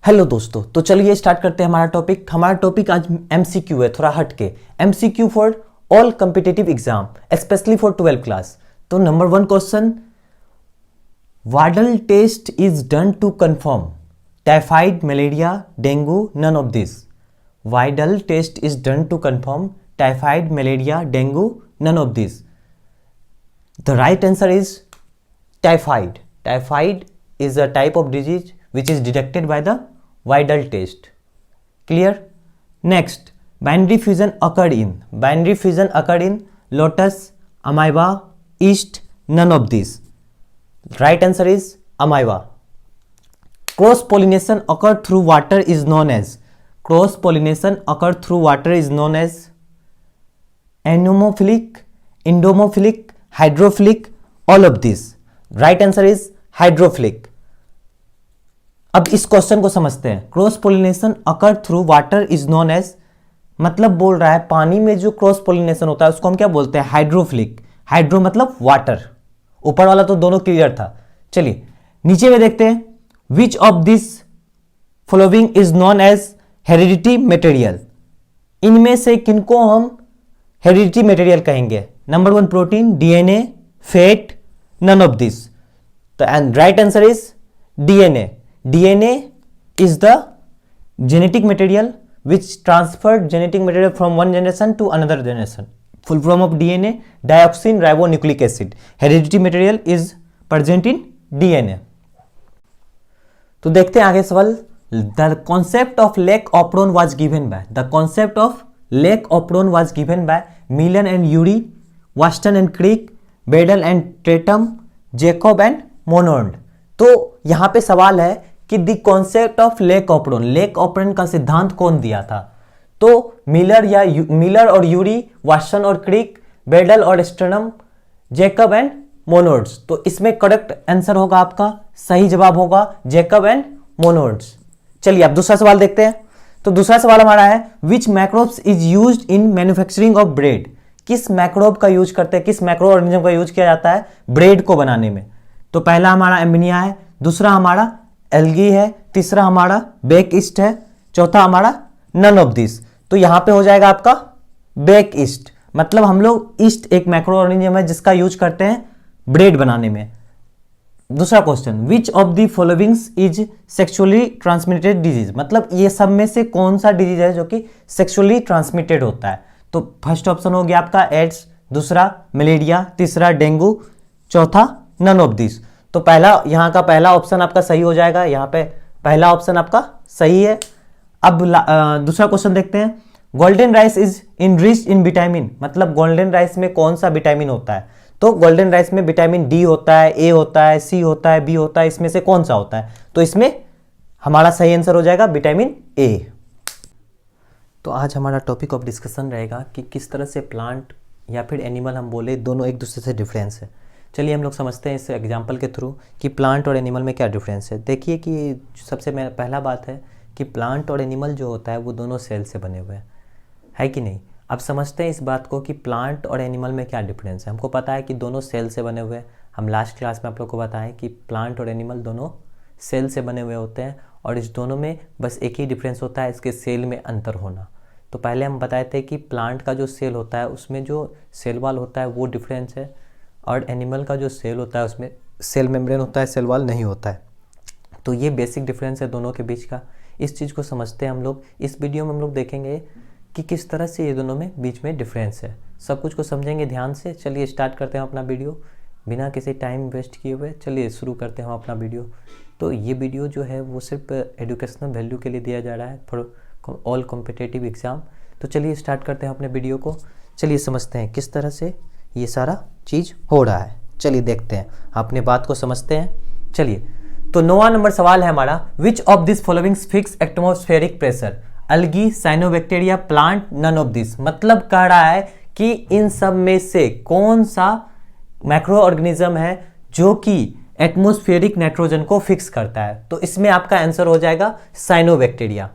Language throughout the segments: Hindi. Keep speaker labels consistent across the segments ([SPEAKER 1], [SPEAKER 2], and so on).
[SPEAKER 1] हेलो दोस्तों, तो चलिए स्टार्ट करते हैं हमारा टॉपिक आज एमसीक्यू है, थोड़ा हट के। MCQ for all competitive exam, specially for 12th class. तो number 1 question, Widal test is done to confirm typhoid, malaria, dengue, none of this. Widal test is done to confirm typhoid, malaria, dengue, none of this. The right answer is typhoid. Typhoid is a type of disease which is detected by the Widal test. Clear? Next, binary fusion occurred in lotus, amoeba, yeast, none of these. Right answer is amoeba. Cross pollination occurred through water is known as anemophilic, endomophilic, hydrophilic, all of these. Right answer is hydrophilic. अब इस क्वेश्चन को समझते हैं. Cross pollination occur through water is known as, मतलब बोल रहा है पानी में जो क्रॉस पोलिनेशन होता है उसको हम क्या बोलते हैं? हाइड्रोफिलिक. हाइड्रो मतलब वाटर. ऊपर वाला तो दोनों क्लियर था. चलिए नीचे में देखते हैं. Which of this following is known as heredity material. इनमें से किनको हम हेरिडिटी मटेरियल कहेंगे? Number 1 protein, DNA, fat, none of this. And right answer is DNA. DNA is the genetic material which transferred genetic material from one generation to another generation. Full form of DNA, deoxyribonucleic acid. Hereditary material is present in DNA. तो देखते हैं आगे सवाल. The concept of Lake Opron was given by Miller and Urey, Waston and Crick, Beadle and Tatum, Jacob and Monod. तो यहां पे सवाल है कि the concept of lac operon का सिद्धांत कौन दिया था? तो मिलर और यूरी, वाटसन और क्रिक, बेडल और स्ट्रेनम, जेकब एंड मोनोल्ड्स. तो इसमें करेक्ट आंसर होगा, आपका सही जवाब होगा जेकब एंड मोनोल्ड्स. चलिए अब दूसरा सवाल देखते हैं. तो दूसरा सवाल हमारा है, which microbes is used in manufacturing of bread. किस मैक्रोब का यूज करते हैं, किस मैक्रो ऑर्गेनिज्म का यूज किया जाता है ब्रेड को बनाने में? तो पहला हमारा एमोनिया है, दूसरा हमारा एल्गी है, तीसरा हमारा बेक ईस्ट है, चौथा हमारा नन ऑफ दिस. तो यहां पे हो जाएगा आपका बेक ईस्ट. मतलब हम लोग ईस्ट एक मैक्रो ऑर्गेनिज्म है जिसका यूज करते हैं ब्रेड बनाने में. दूसरा question, which of the followings is sexually transmitted disease. मतलब ये सब में से कौन सा डिजीज है जो कि सेक्सुअली ट्रांसमिटेड होता है? तो फर्स्ट ऑप्शन हो गया आपका एड्स, दूसरा मलेरिया, तीसरा डेंगू, चौथा नन ऑफ दिस. तो यहां का पहला ऑप्शन आपका सही हो जाएगा. यहां पे पहला ऑप्शन आपका सही है. अब दूसरा क्वेश्चन देखते हैं. Golden rice is enriched in vitamin. मतलब गोल्डन राइस में कौन सा विटामिन होता है? तो गोल्डन राइस में विटामिन डी होता है, ए होता है, सी होता है, बी होता है. इसमें से कौन सा होता है? तो इसमें हमारा सही आंसर हो जाएगा विटामिन ए. तो आज हमारा टॉपिक ऑफ डिस्कशन रहेगा कि किस तरह से प्लांट या फिर एनिमल हम बोले दोनों एक दूसरे से डिफरेंस है. चलिए हम लोग समझते हैं इस एग्जांपल के थ्रू कि प्लांट और एनिमल में क्या डिफरेंस है. देखिए कि सबसे पहला बात है कि प्लांट और एनिमल जो होता है वो दोनों सेल से बने हुए हैं, है कि नहीं? अब समझते हैं इस बात को कि प्लांट और एनिमल में क्या डिफरेंस है. हमको पता है कि दोनों सेल से बने हुए हैं. हम लास्ट क्लास में आप लोग को बताएं कि प्लांट और एनिमल दोनों सेल से बने हुए होते हैं और इस दोनों में बस एक ही डिफरेंस होता है, इसके सेल में अंतर होना. तो पहले हम बताए थे कि प्लांट का जो सेल होता है उसमें जो सेल वाल होता है वो डिफरेंस है, और एनिमल का जो सेल होता है उसमें सेल मेम्ब्रेन होता है, सेल वाल नहीं होता है. तो ये बेसिक डिफरेंस है दोनों के बीच का. इस चीज़ को समझते हैं हम लोग. इस वीडियो में हम लोग देखेंगे कि किस तरह से ये दोनों में बीच में डिफरेंस है. सब कुछ को समझेंगे ध्यान से. चलिए स्टार्ट करते हैं अपना वीडियो बिना किसी टाइम वेस्ट किए हुए. चलिए शुरू करते हैं अपना वीडियो. तो ये वीडियो जो है वो सिर्फ एजुकेशनल वैल्यू के लिए दिया जा रहा है फॉर ऑल कॉम्पिटिटिव एग्जाम. तो चलिए स्टार्ट करते हैं अपने वीडियो को. चलिए समझते हैं किस तरह से ये सारा चीज़ हो रहा है. चलिए देखते हैं, अपने बात को समझते हैं. चलिए तो 9वां नंबर सवाल है हमारा, which of this followings fix atmospheric pressure. Algae, cyanobacteria, plant, none of this. मतलब कह रहा है कि इन सब में से कौन सा मैक्रो ऑर्गेनिज्म है जो कि एटमॉस्फेरिक नाइट्रोजन को फिक्स करता है. तो इसमें आपका आंसर हो जाएगा साइनोबैक्टीरिया.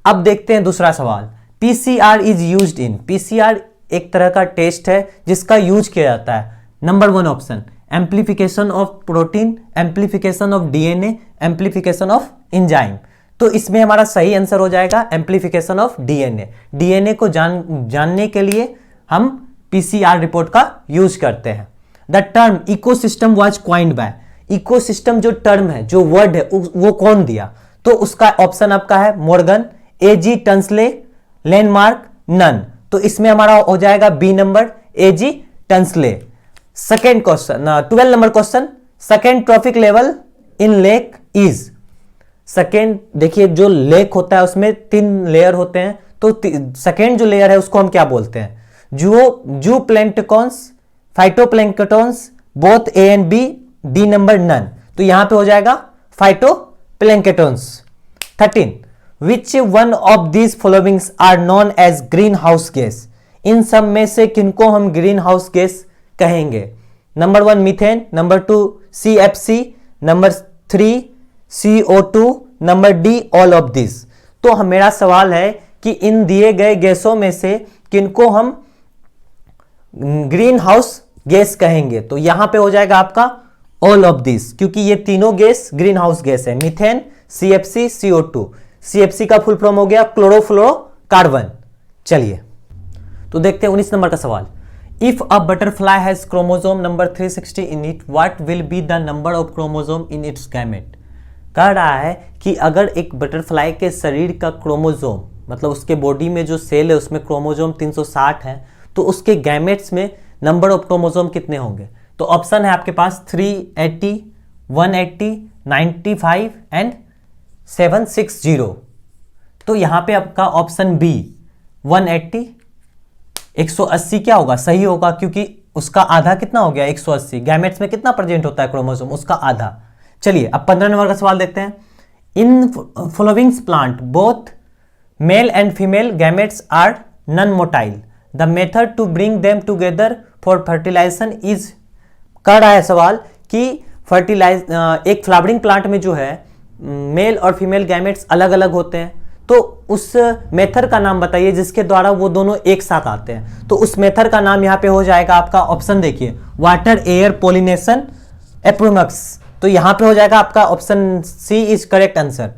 [SPEAKER 1] अब देखते हैं दूसरा सवाल. PCR is used in. PCR एक तरह का टेस्ट है जिसका यूज किया जाता है. Number 1 option, amplification of protein, amplification of DNA, amplification of enzyme. तो इसमें हमारा सही आंसर हो जाएगा एम्प्लीफिकेशन ऑफ डीएनए। डीएनए को जानने के लिए हम पीसीआर रिपोर्ट का यूज करते हैं। The term ecosystem was coined by, ecosystem जो टर्म है, जो वर्ड है, वो कौन दिया? तो उसका ऑप्शन आपका है Morgan, A G Tansley, landmark, none. तो इसमें हमारा हो जाएगा B number, A G Tansley. Second question, 12 number question, second trophic level in lake is. Second, देखिए जो लेक होता है उसमें 3 लेयर होते हैं, तो सेकेंड जो लेयर है उसको हम क्या बोलते हैं? Zooplanktons, phytoplanktons, both A and B, D number none. तो यहां पे हो जाएगा phytoplanktons. 13, which one of these followings are known as green house gas. इन सब में से किनको हम ग्रीन हाउस गैस कहेंगे? Number 1 methane, number 2 CFC, number 3 CO2, number D all of this. तो मेरा सवाल है कि इन दिए गए गैसों में से किनको हम ग्रीन हाउस गैस कहेंगे? तो यहां पे हो जाएगा आपका ऑल ऑफ दिस, क्योंकि ये तीनों गैस ग्रीन हाउस गैस है, मीथेन, CFC, CO2। CFC का फुल फॉर्म हो गया क्लोरोफ्लोरोकार्बन। चलिए तो देखते हैं 19 नंबर का सवाल। If a butterfly has chromosome number 360 in it, what will be the number of chromosome in its gamete. कह रहा है कि अगर एक बटरफ्लाई के शरीर का क्रोमोसोम, मतलब उसके बॉडी में जो सेल है उसमें क्रोमोसोम 360 है, तो उसके गैमेट्स में नंबर ऑफ क्रोमोसोम कितने होंगे? तो ऑप्शन है आपके पास 380, 180, 95 एंड 760। तो यहां पे आपका ऑप्शन बी 180, 180 क्या होगा? सही होगा, क्योंकि उसका आधा कितना हो गया? 180। गैमेट्स में कितना प्रेजेंट होता है क्रोमोसोम? उसका आधा। चलिए अब 15 नंबर का सवाल देखते हैं। In followings plant both male and female gametes are non motile, the method to bring them together for fertilization is. कर रहा है सवाल कि एक फ्लावरिंग प्लांट में जो है मेल और फीमेल गैमेट्स अलग अलग होते हैं, तो उस मेथड का नाम बताइए जिसके द्वारा वो दोनों एक साथ आते हैं। तो उस मेथड का नाम यहां पे हो जाएगा आपका, ऑप्शन देखिए, वाटर एयर पॉलिनेशन एप्रोमक्स। तो यहां पे हो जाएगा आपका option C is correct answer.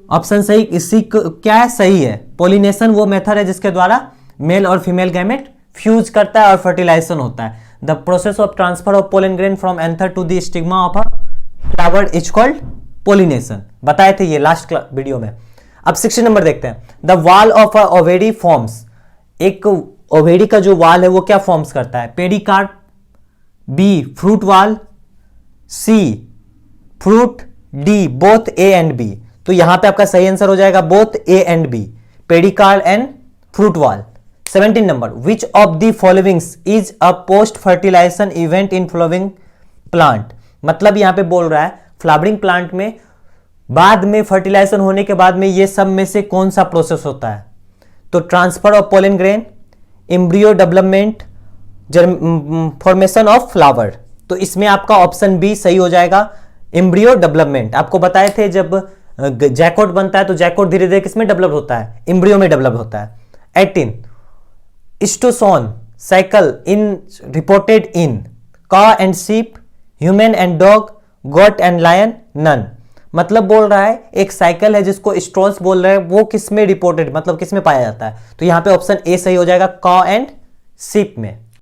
[SPEAKER 1] Option सही, इसी क्या है? सही है। पॉलिनेशन वो मेथड है जिसके द्वारा मेल और फीमेल गैमेट फ्यूज करता है और फर्टिलाइजेशन होता है। The process of transfer of pollen grain from anther to the stigma of a flower is called pollination. बताए थे ये लास्ट वीडियो में। अब 60 नंबर देखते हैं। The wall of a ovary forms, एक ओवेरी का जो वॉल है वो क्या फॉर्म्स करता है? Pericarp, B fruit wall, C fruit, D both A and B. तो यहां पे आपका सही आंसर हो जाएगा both A and B, pericarp and fruit wall. 17 number, which of the followings is a post fertilization event in flowering plant. मतलब यहां पे बोल रहा है फ्लावरिंग प्लांट में बाद में फर्टिलाइजेशन होने के बाद में ये सब में से कौन सा प्रोसेस होता है? तो transfer of pollen grain, embryo development, formation of flower. तो इसमें आपका ऑप्शन बी सही हो जाएगा, एम्ब्रियो डेवलपमेंट। आपको बताए थे जब जैकोट बनता है तो जैकोट धीरे धीरे किसमें डेवलप होता है? एम्ब्रियो में डेवलप होता है। 18, स्टोसोन cycle in reported in cow and sheep, human and dog, goat and lion, none. मतलब बोल रहा है एक साइकिल है जिसको स्ट्रोन्स बोल रहे हैं, वो किसमें रिपोर्टेड, मतलब किसमें पाया जाता है? तो यहां पे ऑप्शन ए सही हो जाएगा, कॉ एंड शीप में।